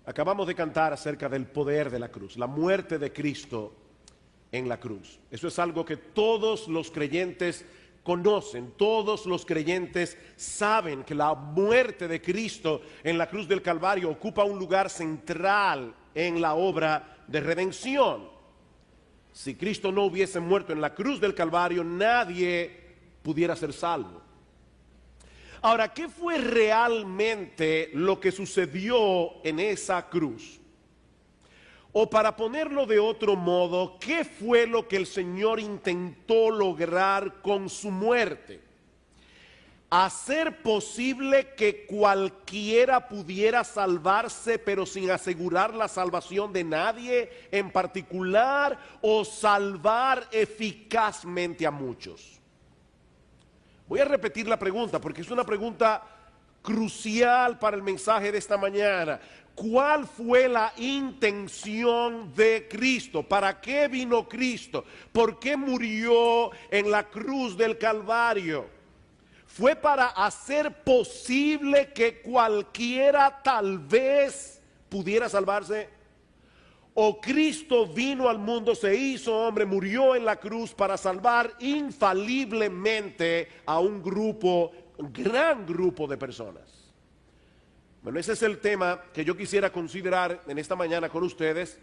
Acabamos de cantar acerca del poder de la cruz, la muerte de Cristo en la cruz. Eso es algo que todos los creyentes conocen, todos los creyentes saben que la muerte de Cristo en la cruz del Calvario ocupa un lugar central en la obra de redención. Si Cristo no hubiese muerto en la cruz del Calvario, nadie pudiera ser salvo. Ahora, ¿qué fue realmente lo que sucedió en esa cruz? O para ponerlo de otro modo, ¿qué fue lo que el Señor intentó lograr con su muerte? Hacer posible que cualquiera pudiera salvarse, pero sin asegurar la salvación de nadie en particular, o salvar eficazmente a muchos. Voy a repetir la pregunta porque es una pregunta crucial para el mensaje de esta mañana. ¿Cuál fue la intención de Cristo? ¿Para qué vino Cristo? ¿Por qué murió en la cruz del Calvario? ¿Fue para hacer posible que cualquiera tal vez pudiera salvarse? ¿O Cristo vino al mundo, se hizo hombre, murió en la cruz para salvar infaliblemente a un gran grupo de personas? Bueno, ese es el tema que yo quisiera considerar en esta mañana con ustedes,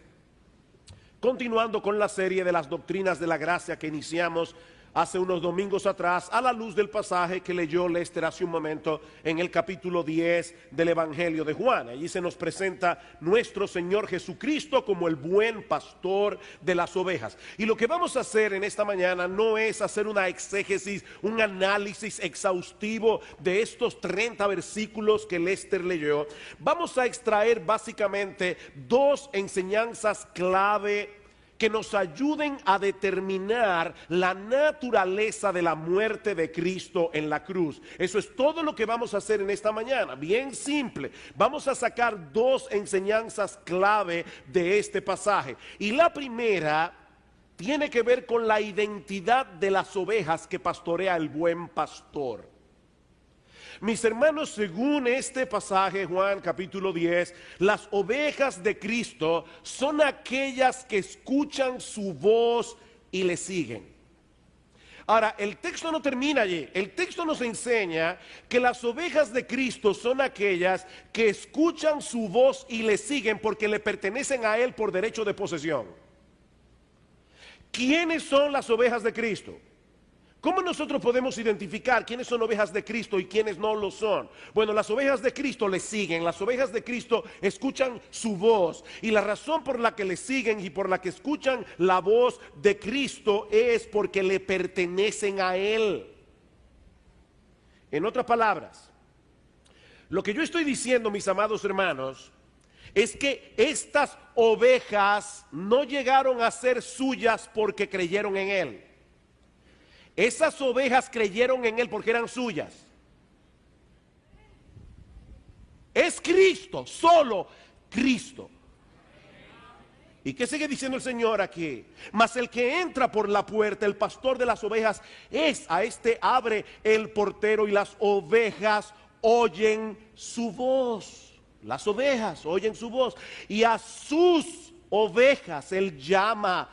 continuando con la serie de las doctrinas de la gracia que iniciamos hace unos domingos atrás, a la luz del pasaje que leyó Lester hace un momento en el capítulo 10 del Evangelio de Juan. Allí se nos presenta nuestro Señor Jesucristo como el buen pastor de las ovejas. Y lo que vamos a hacer en esta mañana no es hacer una exégesis, un análisis exhaustivo de estos 30 versículos que Lester leyó. Vamos a extraer básicamente dos enseñanzas clave que nos ayuden a determinar la naturaleza de la muerte de Cristo en la cruz. Eso es todo lo que vamos a hacer en esta mañana, bien simple. Vamos a sacar dos enseñanzas clave de este pasaje. Y la primera tiene que ver con la identidad de las ovejas que pastorea el buen pastor. Mis hermanos, según este pasaje, Juan capítulo 10, las ovejas de Cristo son aquellas que escuchan su voz y le siguen. Ahora, el texto no termina allí. El texto nos enseña que las ovejas de Cristo son aquellas que escuchan su voz y le siguen porque le pertenecen a Él por derecho de posesión. ¿Quiénes son las ovejas de Cristo? ¿Cómo nosotros podemos identificar quiénes son ovejas de Cristo y quiénes no lo son? Bueno, las ovejas de Cristo le siguen, las ovejas de Cristo escuchan su voz. Y la razón por la que le siguen y por la que escuchan la voz de Cristo es porque le pertenecen a Él. En otras palabras, lo que yo estoy diciendo, mis amados hermanos, es que estas ovejas no llegaron a ser suyas porque creyeron en Él. Esas ovejas creyeron en Él porque eran suyas. Es Cristo, solo Cristo. ¿Y qué sigue diciendo el Señor aquí? Mas el que entra por la puerta, el pastor de las ovejas, a este abre el portero y las ovejas oyen su voz. Las ovejas oyen su voz y a sus ovejas Él llama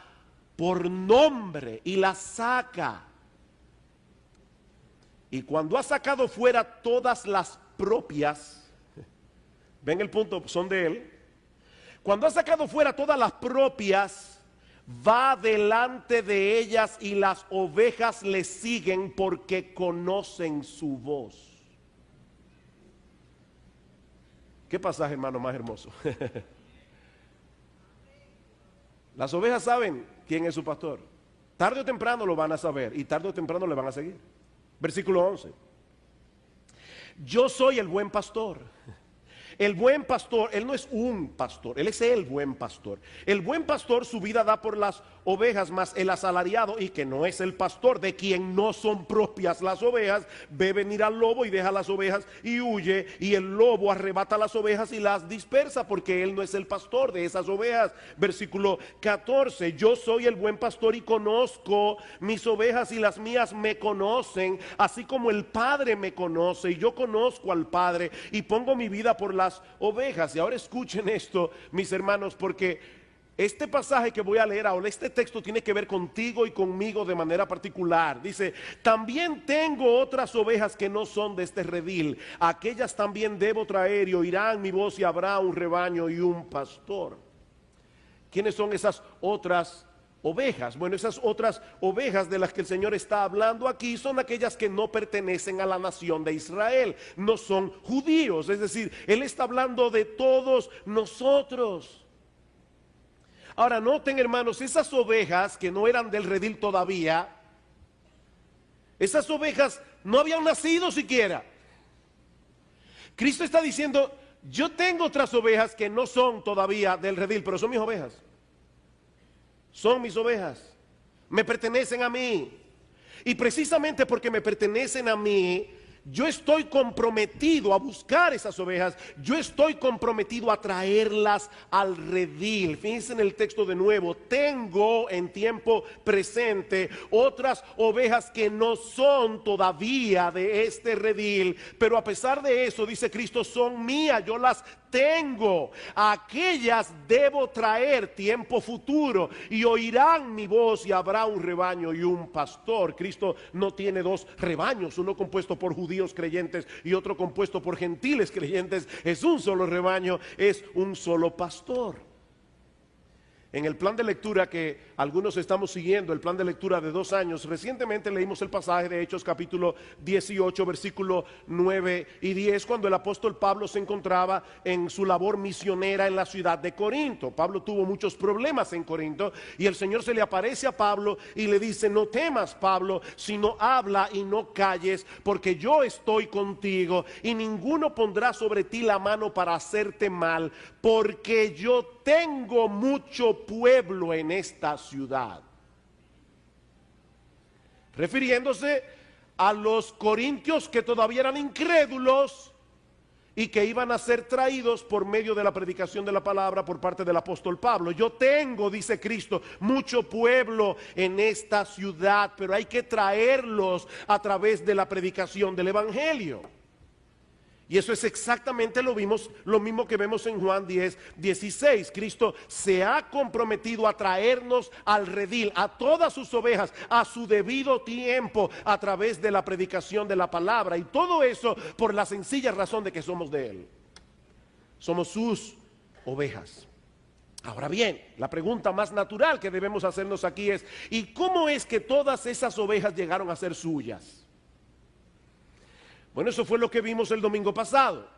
por nombre y las saca. Y cuando ha sacado fuera todas las propias, ven el punto, son de Él. Cuando ha sacado fuera todas las propias, va delante de ellas y las ovejas le siguen porque conocen su voz. ¿Qué pasaje, hermano, más hermoso? Las ovejas saben quién es su pastor. Tarde o temprano lo van a saber y tarde o temprano le van a seguir. Versículo 11. Yo soy el buen pastor. El buen pastor, Él no es un pastor, Él es el buen pastor. El buen pastor su vida da por las ovejas, mas el asalariado, y que no es el pastor, de quien no son propias las ovejas, ve venir al lobo y deja las ovejas y huye, y el lobo arrebata las ovejas y las dispersa, porque Él no es el pastor de esas ovejas. Versículo 14, yo soy el buen pastor y conozco mis ovejas y las mías me conocen, así como el Padre me conoce y yo conozco al Padre y pongo mi vida por las otras ovejas. Y ahora escuchen esto, mis hermanos, porque este pasaje que voy a leer ahora, este texto tiene que ver contigo y conmigo de manera particular. Dice, también tengo otras ovejas que no son de este redil. Aquellas también debo traer y oirán mi voz y habrá un rebaño y un pastor. ¿Quiénes son esas otras ovejas? Bueno, esas otras ovejas de las que el Señor está hablando aquí son aquellas que no pertenecen a la nación de Israel. No son judíos, es decir, Él está hablando de todos nosotros. Ahora noten, hermanos, esas ovejas que no eran del redil todavía, esas ovejas no habían nacido siquiera. Cristo está diciendo, yo tengo otras ovejas que no son todavía del redil, pero son mis ovejas. Son mis ovejas, me pertenecen a mí. Y precisamente porque me pertenecen a mí, yo estoy comprometido a buscar esas ovejas. Yo estoy comprometido a traerlas al redil. Fíjense en el texto de nuevo. Tengo en tiempo presente otras ovejas que no son todavía de este redil, pero a pesar de eso, dice Cristo, son mías. Yo las tengo. Aquellas debo traer, tiempo futuro, y oirán mi voz y habrá un rebaño y un pastor. Cristo no tiene dos rebaños, uno compuesto por judíos creyentes y otro compuesto por gentiles creyentes. Es un solo rebaño, es un solo pastor. En el plan de lectura que algunos estamos siguiendo, el plan de lectura de 2 años, recientemente leímos el pasaje de Hechos capítulo 18, versículo 9 y 10, cuando el apóstol Pablo se encontraba en su labor misionera en la ciudad de Corinto. Pablo tuvo muchos problemas en Corinto y el Señor se le aparece a Pablo y le dice, no temas, Pablo, sino habla y no calles, porque yo estoy contigo y ninguno pondrá sobre ti la mano para hacerte mal, porque yo tengo mucho pueblo en esta ciudad. Refiriéndose a los corintios que todavía eran incrédulos y que iban a ser traídos por medio de la predicación de la palabra por parte del apóstol Pablo. Yo tengo, dice Cristo, mucho pueblo en esta ciudad, pero hay que traerlos a través de la predicación del evangelio. Y eso es exactamente lo mismo que vemos en Juan 10:16. Cristo se ha comprometido a traernos al redil, a todas sus ovejas, a su debido tiempo, a través de la predicación de la palabra. Y todo eso por la sencilla razón de que somos de Él. Somos sus ovejas. Ahora bien, la pregunta más natural que debemos hacernos aquí es, ¿y cómo es que todas esas ovejas llegaron a ser suyas? Bueno, eso fue lo que vimos el domingo pasado.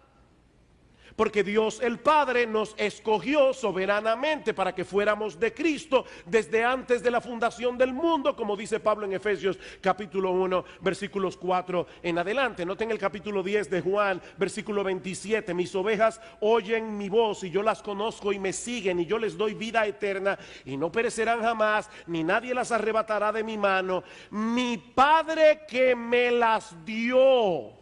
Porque Dios el Padre nos escogió soberanamente para que fuéramos de Cristo desde antes de la fundación del mundo, como dice Pablo en Efesios capítulo 1, versículos 4 en adelante. Noten el capítulo 10 de Juan, versículo 27. Mis ovejas oyen mi voz y yo las conozco y me siguen y yo les doy vida eterna y no perecerán jamás, ni nadie las arrebatará de mi mano. Mi Padre que me las dio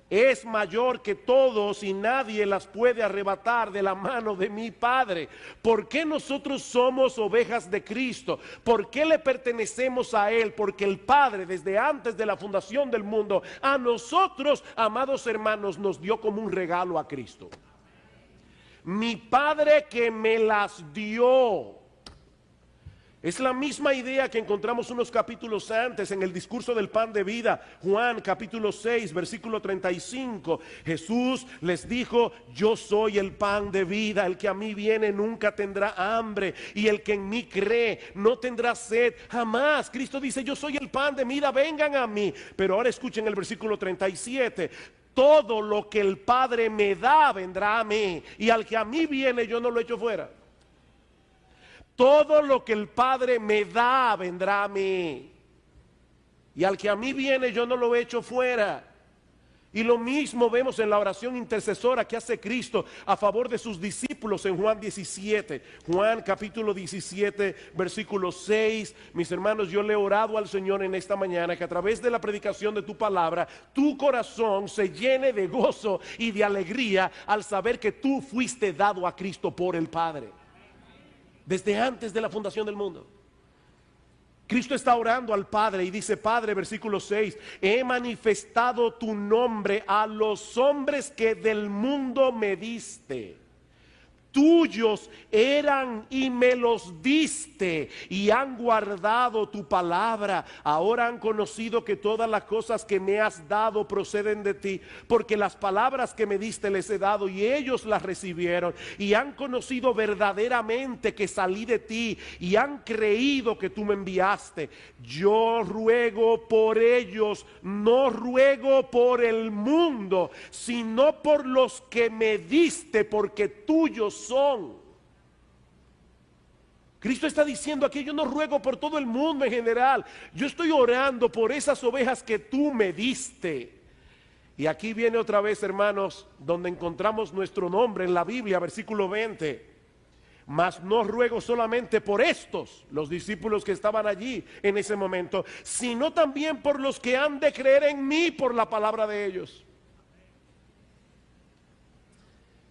es mayor que todos y nadie las puede arrebatar de la mano de mi Padre. ¿Por qué nosotros somos ovejas de Cristo? ¿Por qué le pertenecemos a Él? Porque el Padre desde antes de la fundación del mundo a nosotros, amados hermanos, nos dio como un regalo a Cristo. Mi Padre que me las dio. Es la misma idea que encontramos unos capítulos antes en el discurso del pan de vida, Juan capítulo 6, versículo 35. Jesús les dijo, yo soy el pan de vida, el que a mí viene nunca tendrá hambre y el que en mí cree no tendrá sed jamás. Cristo dice, yo soy el pan de vida, vengan a mí. Pero ahora escuchen el versículo 37. Todo lo que el Padre me da vendrá a mí y al que a mí viene yo no lo echo fuera. Todo lo que el Padre me da vendrá a mí. Y al que a mí viene yo no lo echo fuera. Y lo mismo vemos en la oración intercesora que hace Cristo a favor de sus discípulos en Juan 17. Juan capítulo 17, versículo 6. Mis hermanos, yo le he orado al Señor en esta mañana que a través de la predicación de tu palabra, tu corazón se llene de gozo y de alegría al saber que tú fuiste dado a Cristo por el Padre. Desde antes de la fundación del mundo. Cristo está orando al Padre y dice: Padre, versículo 6, he manifestado tu nombre a los hombres que del mundo me diste. Tuyos eran y me los diste, y han guardado tu palabra. Ahora han conocido que todas las cosas que me has dado proceden de ti, porque las palabras que me diste les he dado y ellos las recibieron, y han conocido verdaderamente que salí de ti, y han creído que tú me enviaste. Yo ruego por ellos, no ruego por el mundo, sino por los que me diste, porque tuyos son. Cristo está diciendo aquí: yo no ruego por todo el mundo en general, yo estoy orando por esas ovejas que tú me diste. Y aquí viene otra vez, hermanos, donde encontramos nuestro nombre en la Biblia, versículo 20. Mas no ruego solamente por estos, los discípulos que estaban allí en ese momento, sino también por los que han de creer en mí por la palabra de ellos.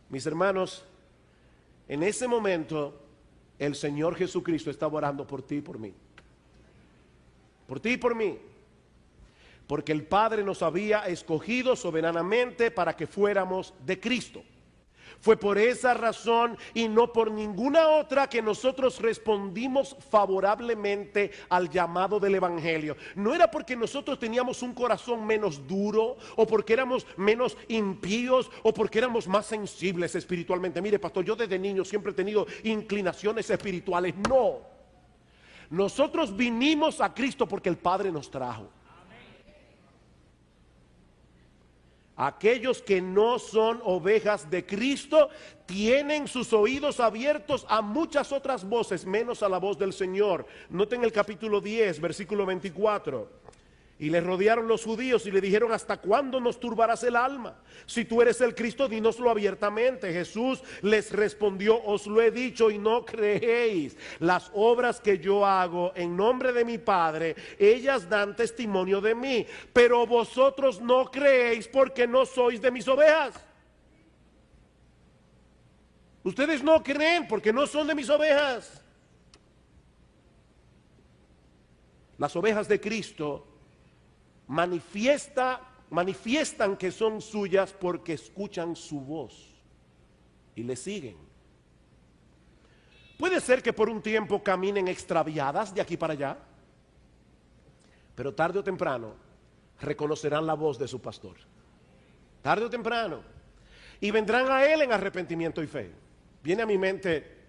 Mis hermanos, en ese momento el Señor Jesucristo estaba orando por ti y por mí. Por ti y por mí. Porque el Padre nos había escogido soberanamente para que fuéramos de Cristo. Fue por esa razón y no por ninguna otra que nosotros respondimos favorablemente al llamado del Evangelio. No era porque nosotros teníamos un corazón menos duro, o porque éramos menos impíos, o porque éramos más sensibles espiritualmente. Mire, pastor, yo desde niño siempre he tenido inclinaciones espirituales. No. Nosotros vinimos a Cristo porque el Padre nos trajo. Aquellos que no son ovejas de Cristo tienen sus oídos abiertos a muchas otras voces, menos a la voz del Señor. Noten el capítulo 10, versículo 24. Y le rodearon los judíos y le dijeron: ¿hasta cuándo nos turbarás el alma? Si tú eres el Cristo, dínoslo abiertamente. Jesús les respondió: os lo he dicho y no creéis. Las obras que yo hago en nombre de mi Padre, ellas dan testimonio de mí. Pero vosotros no creéis porque no sois de mis ovejas. Ustedes no creen porque no son de mis ovejas. Las ovejas de Cristo manifiestan que son suyas porque escuchan su voz y le siguen. Puede ser que por un tiempo caminen extraviadas de aquí para allá, pero tarde o temprano reconocerán la voz de su pastor. Tarde o temprano. Y vendrán a él en arrepentimiento y fe. Viene a mi mente,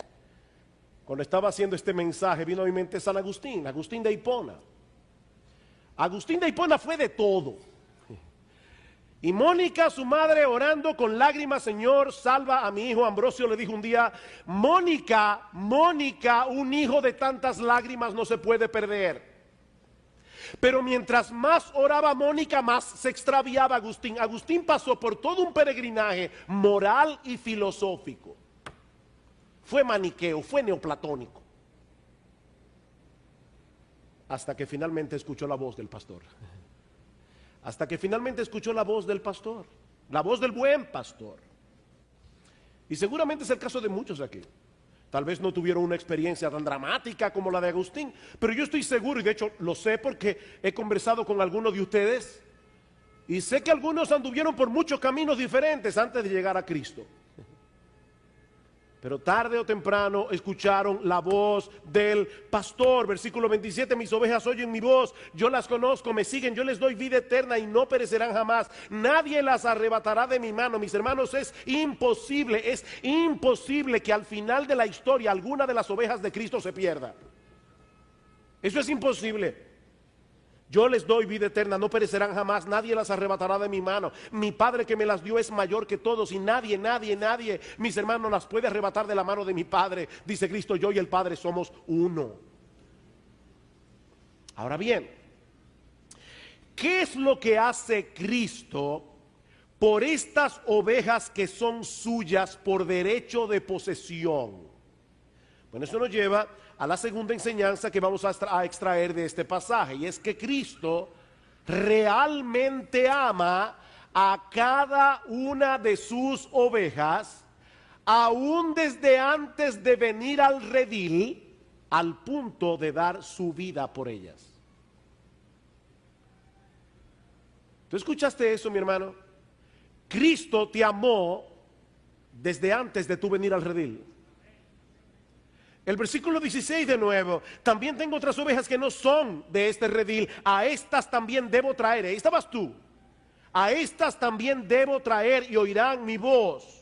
cuando estaba haciendo este mensaje, vino a mi mente San Agustín, Agustín de Hipona. Agustín de Hipona fue de todo. Y Mónica, su madre, orando con lágrimas: Señor, salva a mi hijo. Ambrosio le dijo un día: Mónica, un hijo de tantas lágrimas no se puede perder. Pero mientras más oraba Mónica, más se extraviaba Agustín. Agustín pasó por todo un peregrinaje moral y filosófico. Fue maniqueo, fue neoplatónico. Hasta que finalmente escuchó la voz del pastor. Hasta que finalmente escuchó la voz del pastor. La voz del buen pastor. Y seguramente es el caso de muchos aquí. Tal vez no tuvieron una experiencia tan dramática como la de Agustín, pero yo estoy seguro, y de hecho lo sé porque he conversado con algunos de ustedes, y sé que algunos anduvieron por muchos caminos diferentes antes de llegar a Cristo. Pero tarde o temprano escucharon la voz del pastor. Versículo 27, mis ovejas oyen mi voz, yo las conozco, me siguen, yo les doy vida eterna y no perecerán jamás. Nadie las arrebatará de mi mano. Mis hermanos, es imposible que al final de la historia alguna de las ovejas de Cristo se pierda. Eso es imposible. Yo les doy vida eterna, no perecerán jamás, nadie las arrebatará de mi mano. Mi Padre que me las dio es mayor que todos y nadie, mis hermanos, las puede arrebatar de la mano de mi Padre. Dice Cristo: yo y el Padre somos uno. Ahora bien, ¿qué es lo que hace Cristo por estas ovejas que son suyas por derecho de posesión? Bueno, eso nos lleva a la segunda enseñanza que vamos a extraer de este pasaje, y es que Cristo realmente ama a cada una de sus ovejas, aún desde antes de venir al redil, al punto de dar su vida por ellas. ¿Tú escuchaste eso, mi hermano? Cristo te amó desde antes de tú venir al redil. El versículo 16 de nuevo: también tengo otras ovejas que no son de este redil, a estas también debo traer. Ahí estabas tú. A estas también debo traer y oirán mi voz.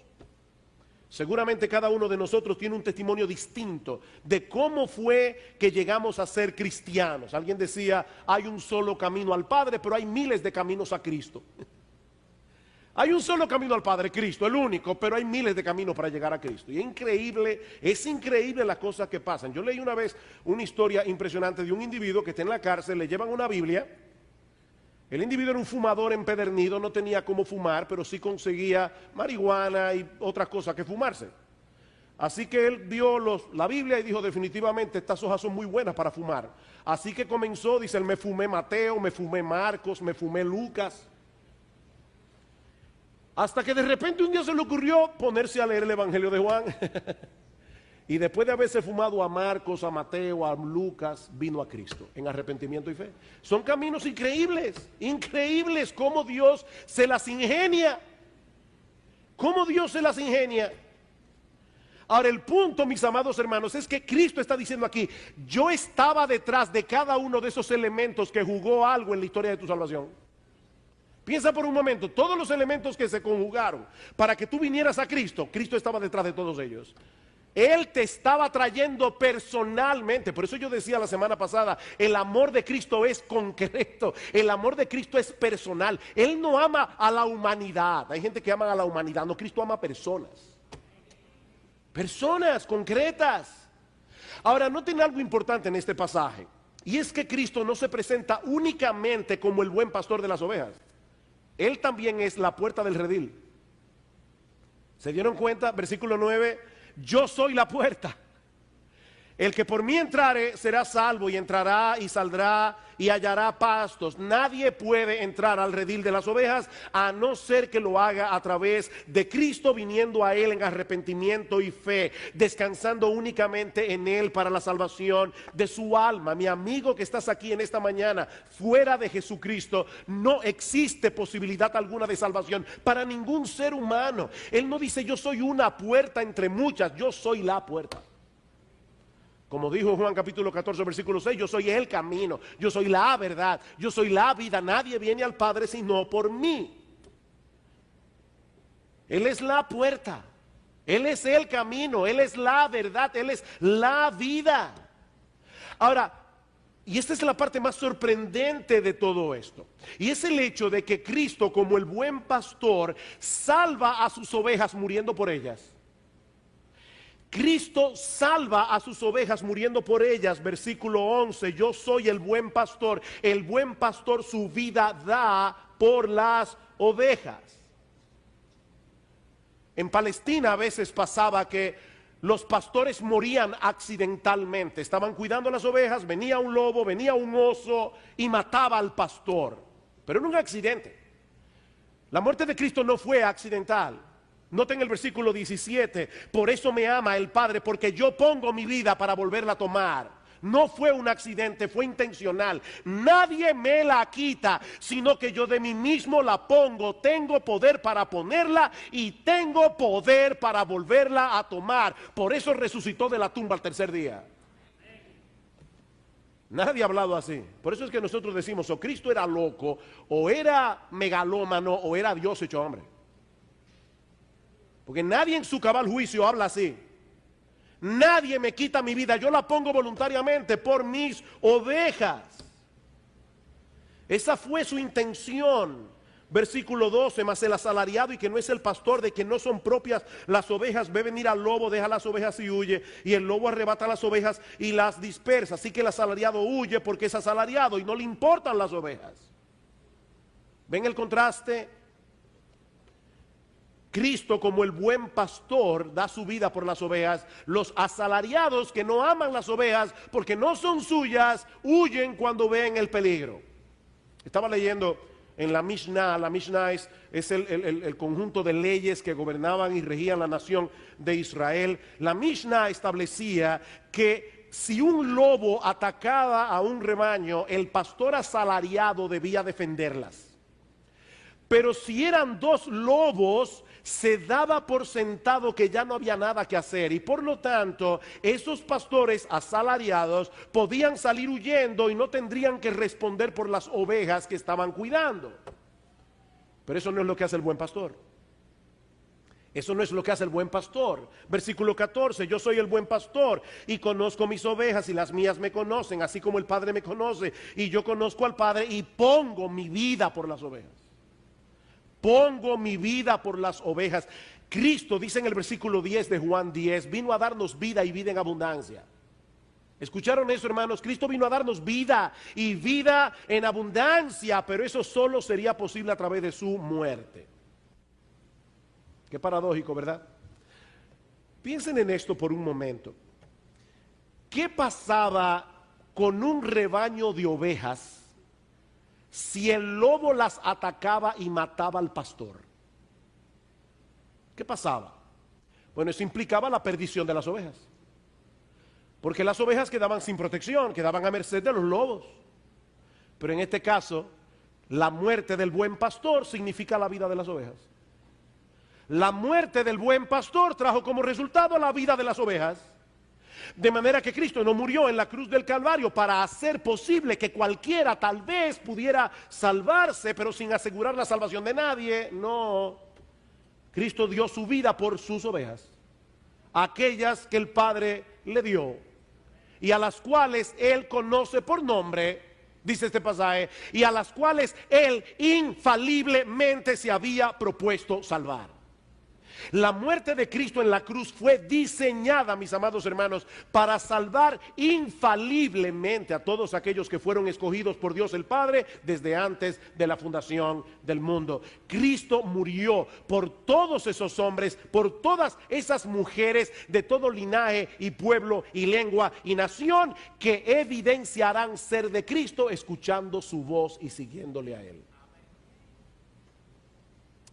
Seguramente cada uno de nosotros tiene un testimonio distinto de cómo fue que llegamos a ser cristianos. Alguien decía, hay un solo camino al Padre, pero hay miles de caminos a Cristo. Hay un solo camino al Padre, Cristo, el único, pero hay miles de caminos para llegar a Cristo. Y es increíble las cosas que pasan. Yo leí una vez una historia impresionante de un individuo que está en la cárcel, le llevan una Biblia. El individuo era un fumador empedernido, no tenía cómo fumar, pero sí conseguía marihuana y otras cosas que fumarse. Así que él vio la Biblia y dijo, definitivamente estas hojas son muy buenas para fumar. Así que comenzó, dice él, me fumé Mateo, me fumé Marcos, me fumé Lucas. Hasta que de repente un día se le ocurrió ponerse a leer el Evangelio de Juan. Y después de haberse fumado a Marcos, a Mateo, a Lucas, vino a Cristo en arrepentimiento y fe. Son caminos increíbles, increíbles cómo Dios se las ingenia. Cómo Dios se las ingenia. Ahora el punto, mis amados hermanos, es que Cristo está diciendo aquí, yo estaba detrás de cada uno de esos elementos que jugó algo en la historia de tu salvación. Piensa por un momento, todos los elementos que se conjugaron para que tú vinieras a Cristo, Cristo estaba detrás de todos ellos. Él te estaba trayendo personalmente. Por eso yo decía la semana pasada, el amor de Cristo es concreto, el amor de Cristo es personal. Él no ama a la humanidad. Hay gente que ama a la humanidad, no, Cristo ama a personas. Personas concretas. Ahora, noten algo importante en este pasaje, y es que Cristo no se presenta únicamente como el buen pastor de las ovejas. Él también es la puerta del redil. ¿Se dieron cuenta? Versículo 9. Yo soy la puerta. El que por mí entrare será salvo, y entrará y saldrá y hallará pastos. Nadie puede entrar al redil de las ovejas a no ser que lo haga a través de Cristo, viniendo a Él en arrepentimiento y fe, descansando únicamente en Él para la salvación de su alma. Mi amigo que estás aquí en esta mañana, fuera de Jesucristo no existe posibilidad alguna de salvación para ningún ser humano. Él no dice yo soy una puerta entre muchas, yo soy la puerta. Como dijo Juan capítulo 14 versículo 6, yo soy el camino, yo soy la verdad, yo soy la vida, nadie viene al Padre sino por mí. Él es la puerta, Él es el camino, Él es la verdad, Él es la vida. Ahora, y esta es la parte más sorprendente de todo esto, y es el hecho de que Cristo, como el buen pastor, salva a sus ovejas muriendo por ellas. Cristo salva a sus ovejas muriendo por ellas. Versículo 11, yo soy el buen pastor su vida da por las ovejas. En Palestina a veces pasaba que los pastores morían accidentalmente. Estaban cuidando las ovejas, venía un lobo, venía un oso y mataba al pastor. Pero era un accidente. La muerte de Cristo no fue accidental. Noten el versículo 17, por eso me ama el Padre, porque yo pongo mi vida para volverla a tomar. No fue un accidente, fue intencional. Nadie me la quita, sino que yo de mí mismo la pongo. Tengo poder para ponerla y tengo poder para volverla a tomar. Por eso resucitó de la tumba al tercer día. Nadie ha hablado así. Por eso es que nosotros decimos, o Cristo era loco, o era megalómano, o era Dios hecho hombre. Porque nadie en su cabal juicio habla así. Nadie me quita mi vida, yo la pongo voluntariamente por mis ovejas. Esa fue su intención. Versículo 12, mas el asalariado y que no es el pastor, de que no son propias las ovejas, ve venir al lobo, deja las ovejas y huye, y el lobo arrebata las ovejas y las dispersa. Así que el asalariado huye porque es asalariado y no le importan las ovejas. ¿Ven el contraste? Cristo, como el buen pastor, da su vida por las ovejas. Los asalariados que no aman las ovejas porque no son suyas, huyen cuando ven el peligro. Estaba leyendo en la Mishnah es el conjunto de leyes que gobernaban y regían la nación de Israel. La Mishnah establecía que si un lobo atacaba a un rebaño, el pastor asalariado debía defenderlas. Pero si eran dos lobos, se daba por sentado que ya no había nada que hacer, y por lo tanto esos pastores asalariados podían salir huyendo y no tendrían que responder por las ovejas que estaban cuidando. Pero eso no es lo que hace el buen pastor. Eso no es lo que hace el buen pastor. Versículo 14, yo soy el buen pastor y conozco mis ovejas y las mías me conocen, así como el Padre me conoce y yo conozco al Padre y pongo mi vida por las ovejas. Pongo mi vida por las ovejas. Cristo, dice en el versículo 10 de Juan 10, vino a darnos vida y vida en abundancia. ¿Escucharon eso, hermanos? Cristo vino a darnos vida y vida en abundancia, pero eso solo sería posible a través de su muerte. Qué paradójico, ¿verdad? Piensen en esto por un momento. ¿Qué pasaba con un rebaño de ovejas si el lobo las atacaba y mataba al pastor? ¿Qué pasaba? Bueno, eso implicaba la perdición de las ovejas, porque las ovejas quedaban sin protección, quedaban a merced de los lobos. Pero en este caso, la muerte del buen pastor significa la vida de las ovejas. La muerte del buen pastor trajo como resultado la vida de las ovejas. De manera que Cristo no murió en la cruz del Calvario para hacer posible que cualquiera tal vez pudiera salvarse, pero sin asegurar la salvación de nadie. No, Cristo dio su vida por sus ovejas, aquellas que el Padre le dio y a las cuales Él conoce por nombre, dice este pasaje, y a las cuales Él infaliblemente se había propuesto salvar. La muerte de Cristo en la cruz fue diseñada, mis amados hermanos, para salvar infaliblemente a todos aquellos que fueron escogidos por Dios el Padre desde antes de la fundación del mundo. Cristo murió por todos esos hombres, por todas esas mujeres de todo linaje y pueblo y lengua y nación que evidenciarán ser de Cristo escuchando su voz y siguiéndole a Él.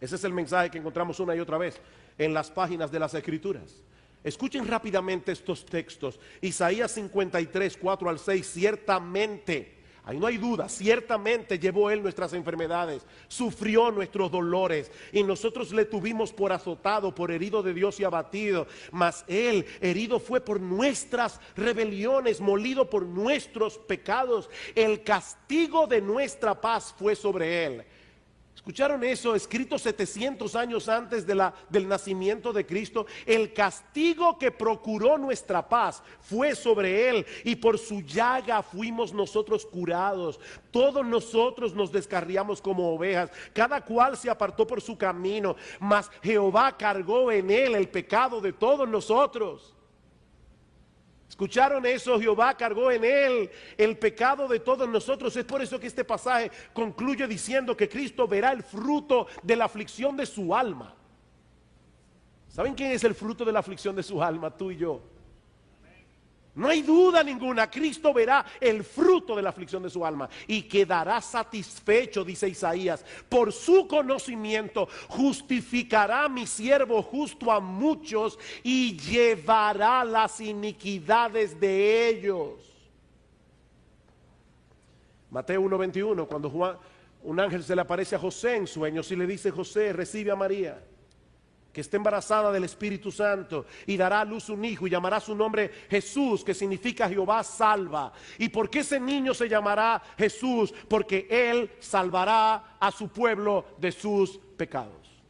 Ese es el mensaje que encontramos una y otra vez en las páginas de las Escrituras. Escuchen rápidamente estos textos. Isaías 53, 4 al 6, ciertamente, ahí no hay duda, ciertamente llevó Él nuestras enfermedades, sufrió nuestros dolores, y nosotros le tuvimos por azotado, por herido de Dios y abatido. Mas Él herido fue por nuestras rebeliones, molido por nuestros pecados. El castigo de nuestra paz fue sobre Él. ¿Escucharon eso? Escrito 700 años antes del nacimiento de Cristo. El castigo que procuró nuestra paz fue sobre Él, y por su llaga fuimos nosotros curados. Todos nosotros nos descarriamos como ovejas, cada cual se apartó por su camino, mas Jehová cargó en Él el pecado de todos nosotros. ¿Escucharon eso? Jehová cargó en Él el pecado de todos nosotros. Es por eso que este pasaje concluye diciendo que Cristo verá el fruto de la aflicción de su alma. ¿Saben quién es el fruto de la aflicción de su alma? Tú y yo. No hay duda ninguna, Cristo verá el fruto de la aflicción de su alma y quedará satisfecho, dice Isaías. Por su conocimiento justificará mi siervo justo a muchos y llevará las iniquidades de ellos. Mateo 1:21, cuando un ángel se le aparece a José en sueños y le dice: José, recibe a María, que está embarazada del Espíritu Santo, y dará a luz un hijo y llamará su nombre Jesús, que significa Jehová salva. ¿Y por qué ese niño se llamará Jesús? Porque Él salvará a su pueblo de sus pecados.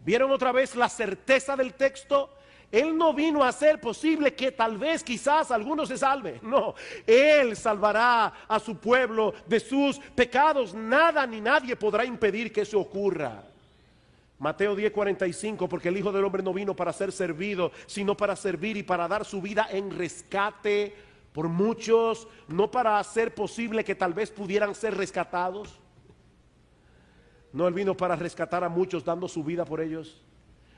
¿Vieron otra vez la certeza del texto? Él no vino a hacer posible que tal vez, quizás, algunos se salven. No, Él salvará a su pueblo de sus pecados. Nada ni nadie podrá impedir que eso ocurra. Mateo 10:45, porque el Hijo del Hombre no vino para ser servido, sino para servir y para dar su vida en rescate por muchos. No para hacer posible que tal vez pudieran ser rescatados. No, Él vino para rescatar a muchos dando su vida por ellos.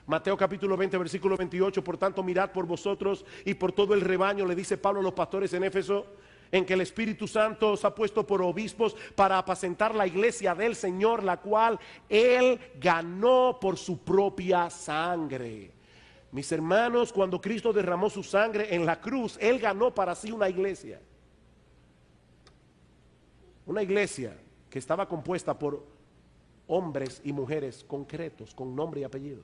Mateo capítulo 20, versículo 28, por tanto mirad por vosotros y por todo el rebaño, le dice Pablo a los pastores en Éfeso, en que el Espíritu Santo os ha puesto por obispos para apacentar la iglesia del Señor, la cual Él ganó por su propia sangre. Mis hermanos, cuando Cristo derramó su sangre en la cruz, Él ganó para sí una iglesia. Una iglesia que estaba compuesta por hombres y mujeres concretos, con nombre y apellido.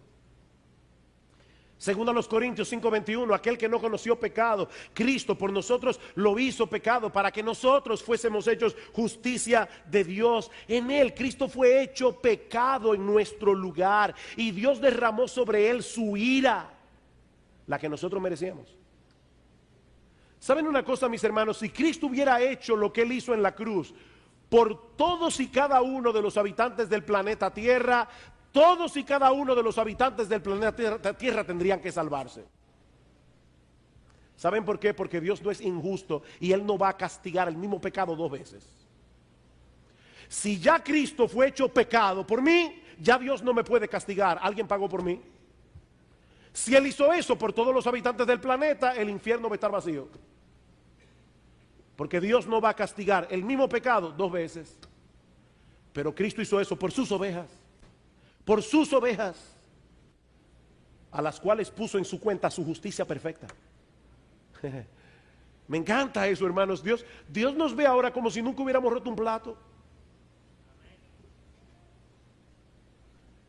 Según a los Corintios 5:21, aquel que no conoció pecado, Cristo por nosotros lo hizo pecado para que nosotros fuésemos hechos justicia de Dios. En Él Cristo fue hecho pecado en nuestro lugar y Dios derramó sobre Él su ira, la que nosotros merecíamos. ¿Saben una cosa, mis hermanos? Si Cristo hubiera hecho lo que Él hizo en la cruz por todos y cada uno de los habitantes del planeta Tierra, todos y cada uno de los habitantes del planeta Tierra tendrían que salvarse. ¿Saben por qué? Porque Dios no es injusto y Él no va a castigar el mismo pecado dos veces. Si ya Cristo fue hecho pecado por mí, ya Dios no me puede castigar. ¿Alguien pagó por mí? Si Él hizo eso por todos los habitantes del planeta, el infierno va a estar vacío. Porque Dios no va a castigar el mismo pecado dos veces. Pero Cristo hizo eso por sus ovejas. Por sus ovejas, a las cuales puso en su cuenta su justicia perfecta. Me encanta eso, hermanos. Dios nos ve ahora como si nunca hubiéramos roto un plato.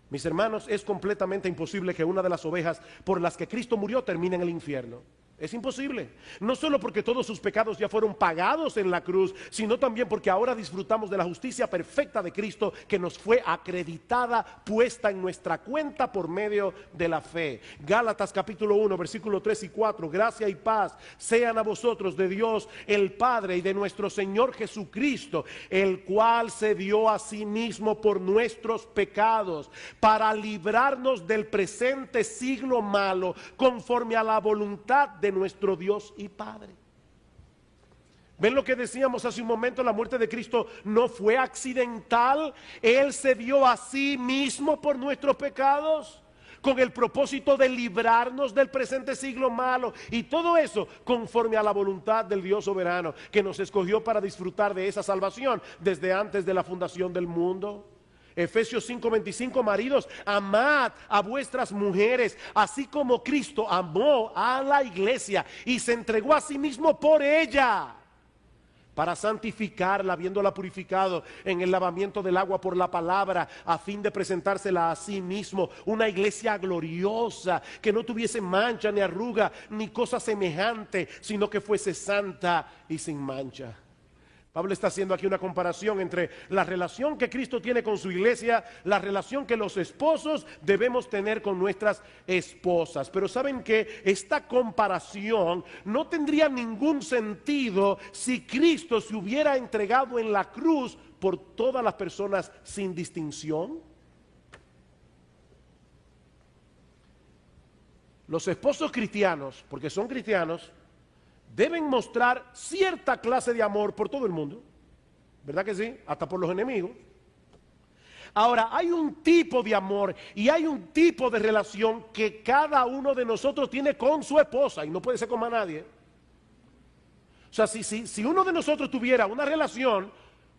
Mis hermanos, es completamente imposible que una de las ovejas por las que Cristo murió termine en el infierno. Es imposible, no solo porque todos sus pecados ya fueron pagados en la cruz, sino también porque ahora disfrutamos de la justicia perfecta de Cristo que nos fue acreditada, puesta en nuestra cuenta por medio de la fe. Gálatas capítulo 1, versículo 3 y 4, gracia y paz sean a vosotros de Dios el Padre y de nuestro Señor Jesucristo, el cual se dio a sí mismo por nuestros pecados, para librarnos del presente siglo malo, conforme a la voluntad de nuestro Dios y Padre. ¿Ven lo que decíamos hace un momento? La muerte de Cristo no fue accidental. Él se dio a sí mismo por nuestros pecados, con el propósito de librarnos del presente siglo malo, y todo eso conforme a la voluntad del Dios soberano, que nos escogió para disfrutar de esa salvación desde antes de la fundación del mundo. Efesios 5:25, maridos, amad a vuestras mujeres, así como Cristo amó a la iglesia y se entregó a sí mismo por ella, para santificarla, habiéndola purificado en el lavamiento del agua por la palabra, a fin de presentársela a sí mismo, una iglesia gloriosa, que no tuviese mancha, ni arruga, ni cosa semejante, sino que fuese santa y sin mancha. Pablo está haciendo aquí una comparación entre la relación que Cristo tiene con su iglesia, la relación que los esposos debemos tener con nuestras esposas. Pero saben que esta comparación no tendría ningún sentido si Cristo se hubiera entregado en la cruz por todas las personas sin distinción. Los esposos cristianos, porque son cristianos, deben mostrar cierta clase de amor por todo el mundo, ¿verdad que sí? Hasta por los enemigos. Ahora, hay un tipo de amor y hay un tipo de relación que cada uno de nosotros tiene con su esposa, y no puede ser con más nadie. O sea, si uno de nosotros tuviera una relación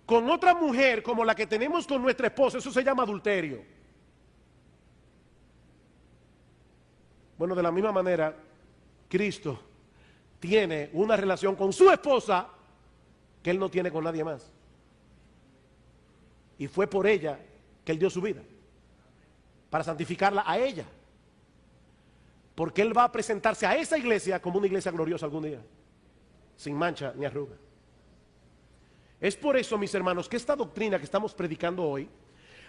con otra mujer como la que tenemos con nuestra esposa, eso se llama adulterio. Bueno, de la misma manera, Cristo tiene una relación con su esposa que Él no tiene con nadie más. Y fue por ella que Él dio su vida, para santificarla a ella. Porque Él va a presentarse a esa iglesia como una iglesia gloriosa algún día, sin mancha ni arruga. Es por eso, mis hermanos, que esta doctrina que estamos predicando hoy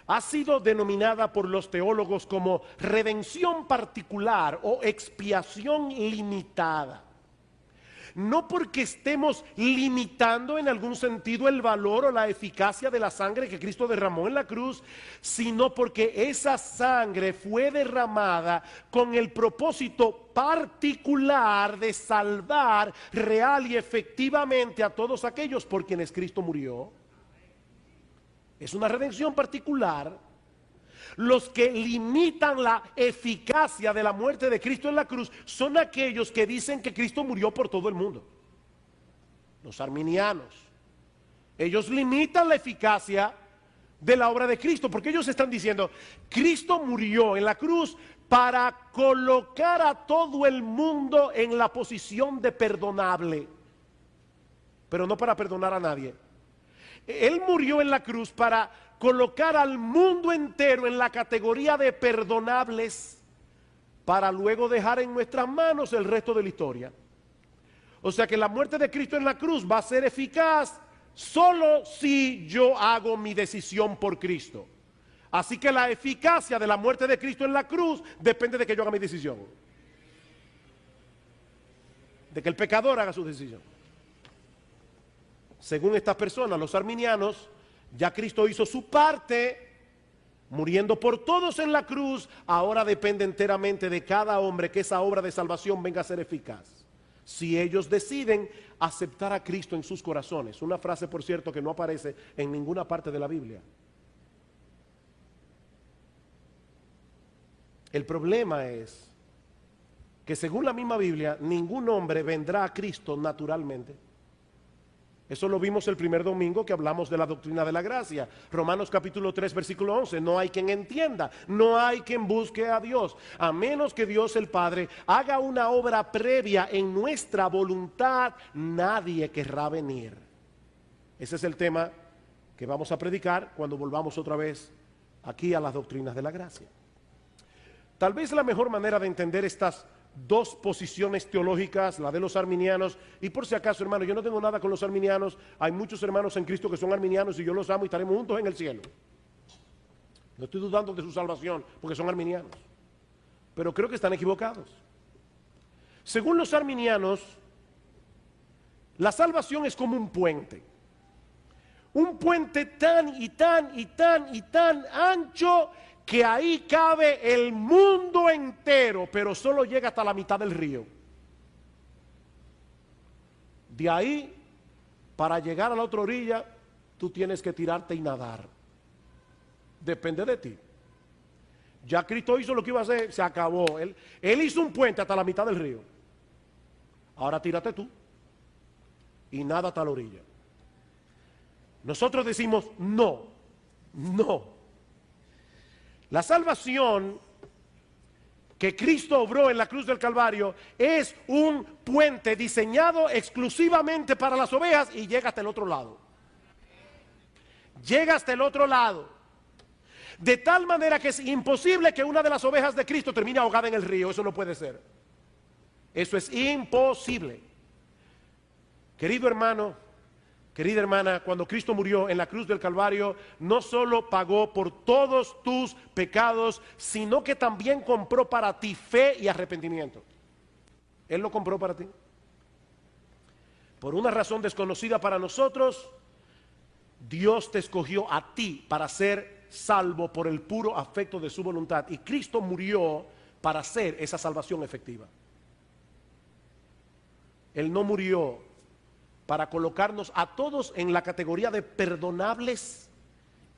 ha sido denominada por los teólogos como redención particular o expiación limitada. No porque estemos limitando en algún sentido el valor o la eficacia de la sangre que Cristo derramó en la cruz, sino porque esa sangre fue derramada con el propósito particular de salvar real y efectivamente a todos aquellos por quienes Cristo murió. Es una redención particular. Los que limitan la eficacia de la muerte de Cristo en la cruz son aquellos que dicen que Cristo murió por todo el mundo. Los arminianos. Ellos limitan la eficacia de la obra de Cristo, porque ellos están diciendo, Cristo murió en la cruz para colocar a todo el mundo en la posición de perdonable, pero no para perdonar a nadie. Él murió en la cruz para colocar al mundo entero en la categoría de perdonables, para luego dejar en nuestras manos el resto de la historia. O sea que la muerte de Cristo en la cruz va a ser eficaz solo si yo hago mi decisión por Cristo. Así que la eficacia de la muerte de Cristo en la cruz depende de que yo haga mi decisión, de que el pecador haga su decisión. Según estas personas, los arminianos, ya Cristo hizo su parte, muriendo por todos en la cruz. Ahora depende enteramente de cada hombre que esa obra de salvación venga a ser eficaz, si ellos deciden aceptar a Cristo en sus corazones. Una frase, por cierto, que no aparece en ninguna parte de la Biblia. El problema es que según la misma Biblia, ningún hombre vendrá a Cristo naturalmente. Eso lo vimos el primer domingo que hablamos de la doctrina de la gracia. Romanos capítulo 3 versículo 11. No hay quien entienda, no hay quien busque a Dios, a menos que Dios el Padre haga una obra previa en nuestra voluntad, nadie querrá venir. Ese es el tema que vamos a predicar cuando volvamos otra vez aquí a las doctrinas de la gracia. Tal vez la mejor manera de entender estas dos posiciones teológicas, la de los arminianos, y por si acaso, hermano, yo no tengo nada con los arminianos, hay muchos hermanos en Cristo que son arminianos y yo los amo y estaremos juntos en el cielo. No estoy dudando de su salvación porque son arminianos, pero creo que están equivocados. Según los arminianos, la salvación es como un puente tan y tan ancho que ahí cabe el mundo entero, pero solo llega hasta la mitad del río. De ahí, para llegar a la otra orilla, tú tienes que tirarte y nadar. Depende de ti. Ya Cristo hizo lo que iba a hacer, se acabó. Él hizo un puente hasta la mitad del río. Ahora tírate tú y nada hasta la orilla. Nosotros decimos no. La salvación que Cristo obró en la cruz del Calvario es un puente diseñado exclusivamente para las ovejas y llega hasta el otro lado. Llega hasta el otro lado. De tal manera que es imposible que una de las ovejas de Cristo termine ahogada en el río. Eso no puede ser. Eso es imposible. Querido hermano, querida hermana, cuando Cristo murió en la cruz del Calvario, no solo pagó por todos tus pecados, sino que también compró para ti fe y arrepentimiento. Él lo compró para ti. Por una razón desconocida para nosotros, Dios te escogió a ti para ser salvo por el puro afecto de su voluntad. Y Cristo murió para hacer esa salvación efectiva. Él no murió para colocarnos a todos en la categoría de perdonables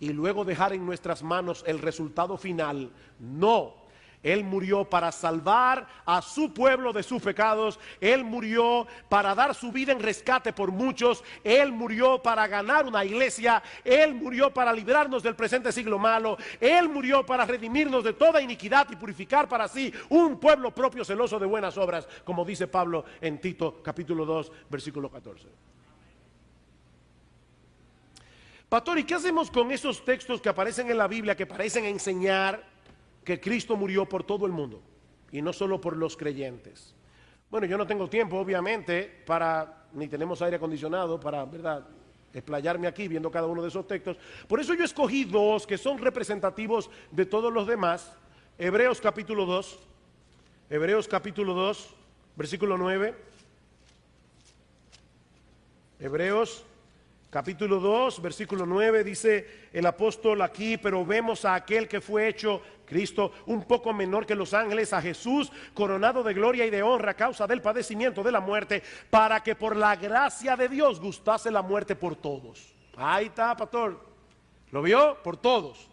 y luego dejar en nuestras manos el resultado final. No, Él murió para salvar a su pueblo de sus pecados. Él murió para dar su vida en rescate por muchos. Él murió para ganar una iglesia. Él murió para librarnos del presente siglo malo. Él murió para redimirnos de toda iniquidad y purificar para sí un pueblo propio celoso de buenas obras, como dice Pablo en Tito capítulo 2 versículo 14. Pastor, ¿y qué hacemos con esos textos que aparecen en la Biblia que parecen enseñar que Cristo murió por todo el mundo y no solo por los creyentes? Bueno, yo no tengo tiempo, obviamente, ni tenemos aire acondicionado para, ¿verdad?, explayarme aquí viendo cada uno de esos textos. Por eso yo escogí dos que son representativos de todos los demás. Hebreos capítulo 2, versículo 9. Hebreos capítulo 2, versículo 9, dice el apóstol aquí: pero vemos a aquel que fue hecho, Cristo, un poco menor que los ángeles, a Jesús, coronado de gloria y de honra a causa del padecimiento de la muerte, para que por la gracia de Dios gustase la muerte por todos. Ahí está, pastor. ¿Lo vio? Por todos.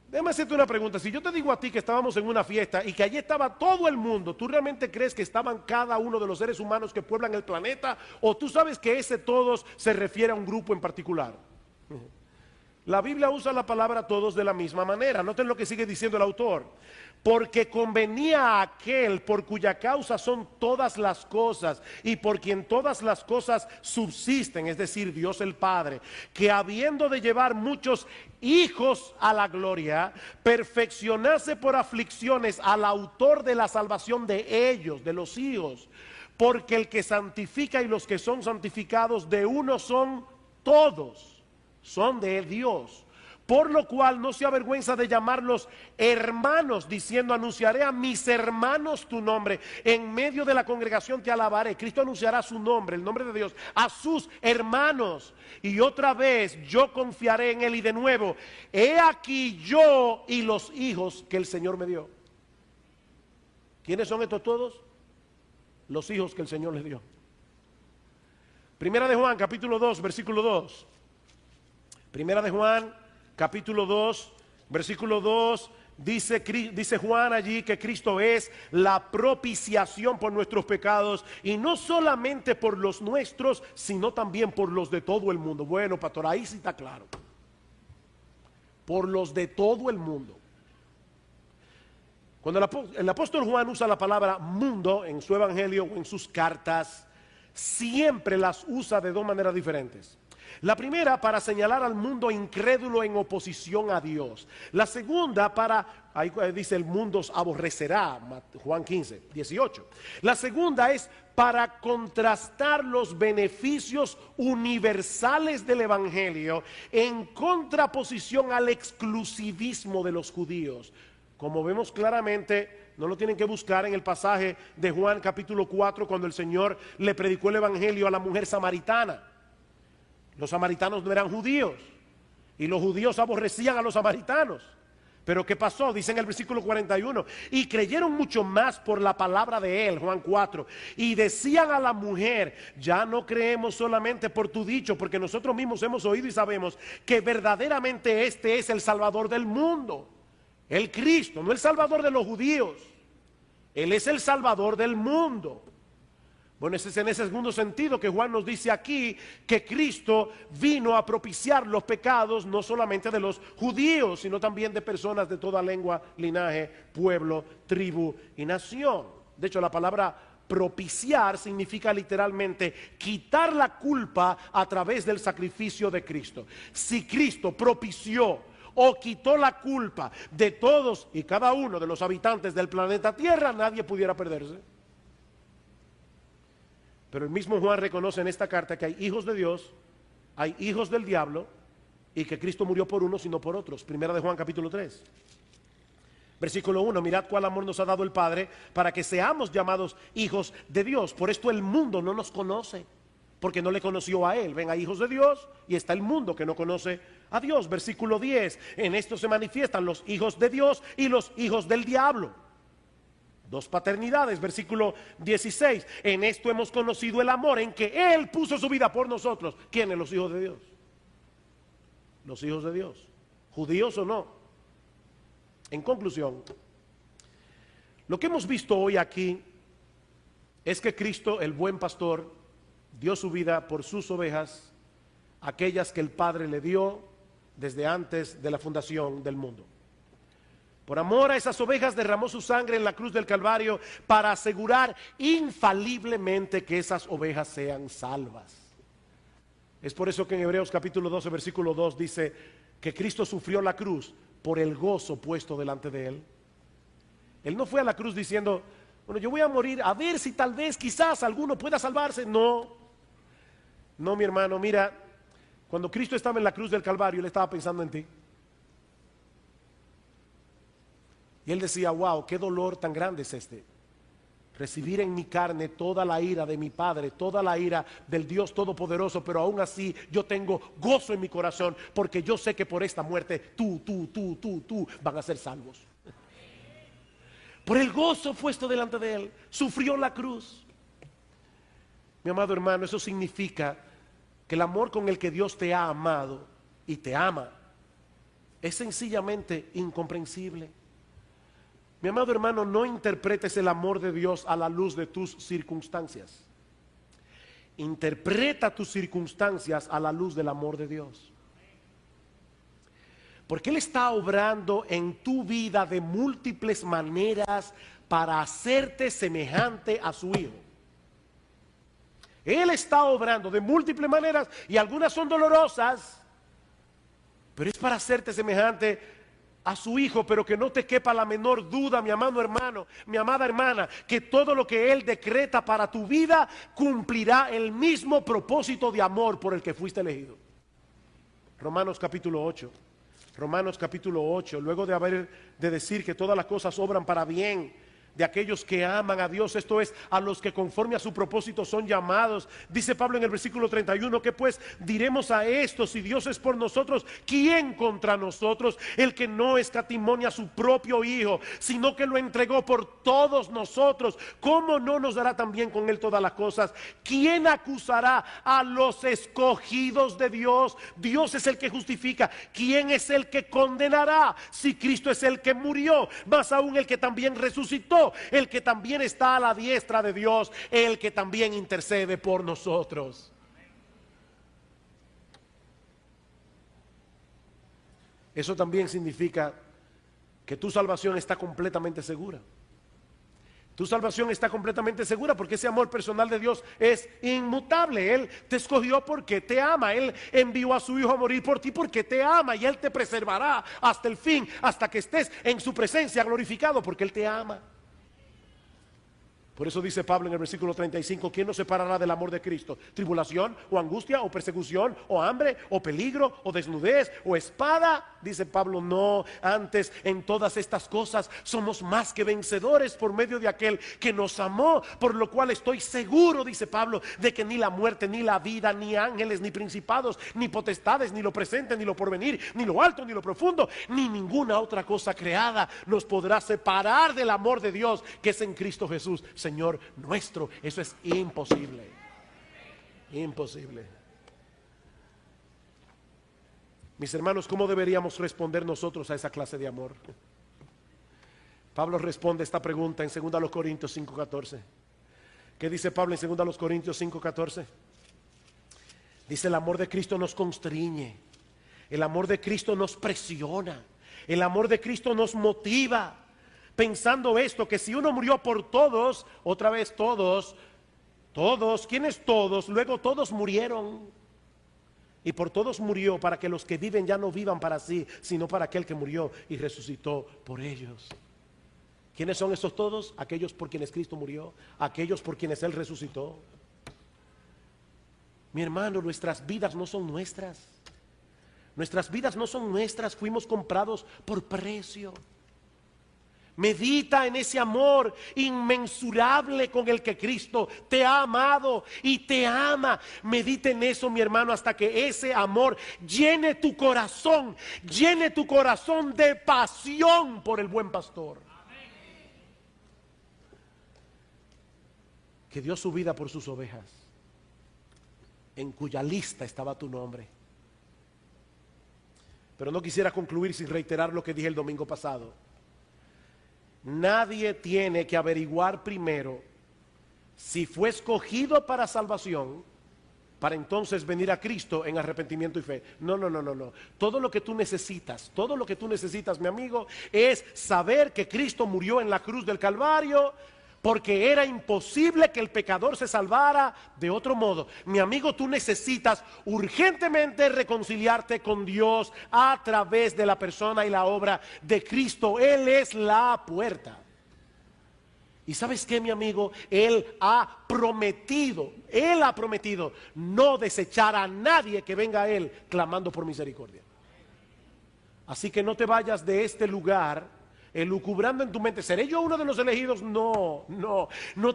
Déjame hacerte una pregunta. Si yo te digo a ti que estábamos en una fiesta y que allí estaba todo el mundo, ¿tú realmente crees que estaban cada uno de los seres humanos que pueblan el planeta? ¿O tú sabes que ese todos se refiere a un grupo en particular? La Biblia usa la palabra todos de la misma manera. Noten lo que sigue diciendo el autor. Porque convenía a aquel por cuya causa son todas las cosas y por quien todas las cosas subsisten, es decir, Dios el Padre, que habiendo de llevar muchos hijos a la gloria, perfeccionase por aflicciones al autor de la salvación de ellos, de los hijos. Porque el que santifica y los que son santificados de uno son todos, son de Dios. Por lo cual no se avergüenza de llamarlos hermanos, diciendo: anunciaré a mis hermanos tu nombre, en medio de la congregación te alabaré. Cristo anunciará su nombre, el nombre de Dios, a sus hermanos. Y otra vez yo confiaré en él. Y de nuevo, he aquí yo y los hijos que el Señor me dio. ¿Quiénes son estos todos? Los hijos que el Señor les dio. Primera de Juan, capítulo 2, versículo 2. Primera de Juan, capítulo 2, versículo 2, dice Juan allí que Cristo es la propiciación por nuestros pecados, y no solamente por los nuestros, sino también por los de todo el mundo. Bueno, pastor, ahí sí está claro. Por los de todo el mundo. Cuando el apóstol Juan usa la palabra mundo en su evangelio o en sus cartas, siempre las usa de dos maneras diferentes. La primera, para señalar al mundo incrédulo en oposición a Dios. La segunda, ahí dice el mundo os aborrecerá, Juan 15, 18. La segunda es para contrastar los beneficios universales del evangelio en contraposición al exclusivismo de los judíos. Como vemos claramente, no lo tienen que buscar en el pasaje de Juan capítulo 4, cuando el Señor le predicó el evangelio a la mujer samaritana. Los samaritanos no eran judíos y los judíos aborrecían a los samaritanos. Pero ¿qué pasó? Dice en el versículo 41, y creyeron mucho más por la palabra de él, Juan 4, y decían a la mujer: ya no creemos solamente por tu dicho, porque nosotros mismos hemos oído y sabemos que verdaderamente este es el Salvador del mundo. El Cristo, no el Salvador de los judíos, Él es el Salvador del mundo. Bueno, ese es en ese segundo sentido que Juan nos dice aquí que Cristo vino a propiciar los pecados no solamente de los judíos, sino también de personas de toda lengua, linaje, pueblo, tribu y nación. De hecho, la palabra propiciar significa literalmente quitar la culpa a través del sacrificio de Cristo. Si Cristo propició o quitó la culpa de todos y cada uno de los habitantes del planeta Tierra, nadie pudiera perderse. Pero el mismo Juan reconoce en esta carta que hay hijos de Dios, hay hijos del diablo, y que Cristo murió por unos y no por otros. Primera de Juan capítulo 3, versículo 1, mirad cuál amor nos ha dado el Padre para que seamos llamados hijos de Dios. Por esto el mundo no nos conoce, porque no le conoció a él. Ven, hay hijos de Dios y está el mundo que no conoce a Dios. Versículo 10, en esto se manifiestan los hijos de Dios y los hijos del diablo. Dos paternidades. Versículo 16, en esto hemos conocido el amor, en que Él puso su vida por nosotros. ¿Quiénes? Los hijos de Dios. Los hijos de Dios, judíos o no. En conclusión, lo que hemos visto hoy aquí es que Cristo, el buen pastor, dio su vida por sus ovejas, aquellas que el Padre le dio desde antes de la fundación del mundo. Por amor a esas ovejas derramó su sangre en la cruz del Calvario para asegurar infaliblemente que esas ovejas sean salvas. Es por eso que en Hebreos capítulo 12, versículo 2 dice que Cristo sufrió la cruz por el gozo puesto delante de él. Él no fue a la cruz diciendo: bueno, yo voy a morir a ver si tal vez quizás alguno pueda salvarse. No, mi hermano, mira, cuando Cristo estaba en la cruz del Calvario, Él estaba pensando en ti. Y Él decía: wow, qué dolor tan grande es este. Recibir en mi carne toda la ira de mi Padre, toda la ira del Dios Todopoderoso, pero aún así yo tengo gozo en mi corazón, porque yo sé que por esta muerte tú van a ser salvos. Por el gozo puesto delante de Él, sufrió la cruz. Mi amado hermano, eso significa que el amor con el que Dios te ha amado y te ama es sencillamente incomprensible. Mi amado hermano, no interpretes el amor de Dios a la luz de tus circunstancias. Interpreta tus circunstancias a la luz del amor de Dios. Porque Él está obrando en tu vida de múltiples maneras para hacerte semejante a su Hijo. Él está obrando de múltiples maneras y algunas son dolorosas, pero es para hacerte semejante a su Hijo. Pero que no te quepa la menor duda, mi amado hermano, mi amada hermana, que todo lo que Él decreta para tu vida cumplirá el mismo propósito de amor por el que fuiste elegido. Romanos capítulo 8. Romanos capítulo 8, luego de decir que todas las cosas obran para bien de aquellos que aman a Dios, esto es, a los que conforme a su propósito son llamados. Dice Pablo en el versículo 31, que pues diremos a esto: si Dios es por nosotros, ¿quién contra nosotros? El que no escatimó a su propio Hijo, sino que lo entregó por todos nosotros, ¿cómo no nos dará también con Él todas las cosas? ¿Quién acusará a los escogidos de Dios? Dios es el que justifica. ¿Quién es el que condenará? Si Cristo es el que murió, más aún el que también resucitó, el que también está a la diestra de Dios, el que también intercede por nosotros. Eso también significa que tu salvación está completamente segura. Tu salvación está completamente segura porque ese amor personal de Dios es inmutable. Él te escogió porque te ama. Él envió a su Hijo a morir por ti porque te ama, y Él te preservará hasta el fin, hasta que estés en su presencia glorificado, porque Él te ama. Por eso dice Pablo en el versículo 35, ¿quién nos separará del amor de Cristo? ¿Tribulación o angustia o persecución o hambre o peligro o desnudez o espada? Dice Pablo, no, antes en todas estas cosas somos más que vencedores por medio de aquel que nos amó, por lo cual estoy seguro, dice Pablo, de que ni la muerte, ni la vida, ni ángeles, ni principados, ni potestades, ni lo presente, ni lo porvenir, ni lo alto, ni lo profundo, ni ninguna otra cosa creada nos podrá separar del amor de Dios que es en Cristo Jesús, Señor nuestro. Eso es imposible. Imposible. Mis hermanos, ¿cómo deberíamos responder nosotros a esa clase de amor? Pablo responde esta pregunta en 2 Corintios 5:14. ¿Qué dice Pablo en 2 Corintios 5:14? Dice: el amor de Cristo nos constriñe, el amor de Cristo nos presiona, el amor de Cristo nos motiva, pensando esto, que si uno murió por todos, otra vez todos, ¿quiénes todos? Luego todos murieron. Y por todos murió, para que los que viven ya no vivan para sí, sino para aquel que murió y resucitó por ellos. ¿Quiénes son esos todos? Aquellos por quienes Cristo murió, aquellos por quienes Él resucitó. Mi hermano, nuestras vidas no son nuestras. Nuestras vidas no son nuestras, fuimos comprados por precio. Medita en ese amor inmensurable con el que Cristo te ha amado y te ama. Medita en eso, mi hermano, hasta que ese amor llene tu corazón de pasión por el buen pastor. Que dio su vida por sus ovejas, en cuya lista estaba tu nombre. Pero no quisiera concluir sin reiterar lo que dije el domingo pasado. Nadie tiene que averiguar primero si fue escogido para salvación, para entonces venir a Cristo en arrepentimiento y fe. No. Todo lo que tú necesitas, mi amigo, es saber que Cristo murió en la cruz del Calvario, porque era imposible que el pecador se salvara de otro modo. Mi amigo, tú necesitas urgentemente reconciliarte con Dios a través de la persona y la obra de Cristo. Él es la puerta. Y ¿sabes qué, mi amigo? Él ha prometido no desechar a nadie que venga a Él clamando por misericordia. Así que no te vayas de este lugar elucubrando en tu mente: ¿seré yo uno de los elegidos? No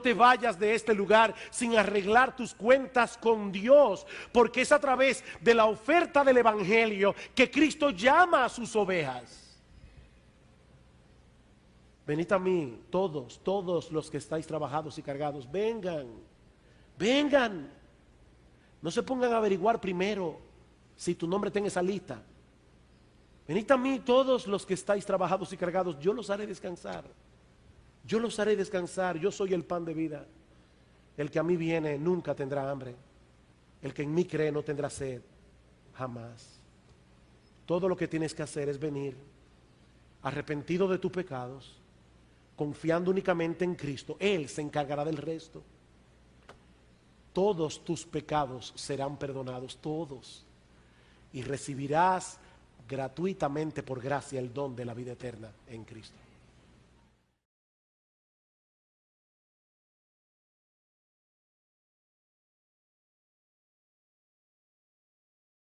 te vayas de este lugar sin arreglar tus cuentas con Dios, porque es a través de la oferta del Evangelio que Cristo llama a sus ovejas. Venid a mí, todos los que estáis trabajados y cargados, vengan. No se pongan a averiguar primero si tu nombre está en esa lista. Venid a mí todos los que estáis trabajados y cargados, yo los haré descansar. Yo soy el pan de vida. El que a mí viene nunca tendrá hambre. El que en mí cree no tendrá sed, jamás. todo lo que tienes que hacer es venir arrepentido de tus pecados, confiando únicamente en Cristo. Él se encargará del resto. Todos tus pecados serán perdonados, todos. Y recibirás gratuitamente por gracia el don de la vida eterna en Cristo.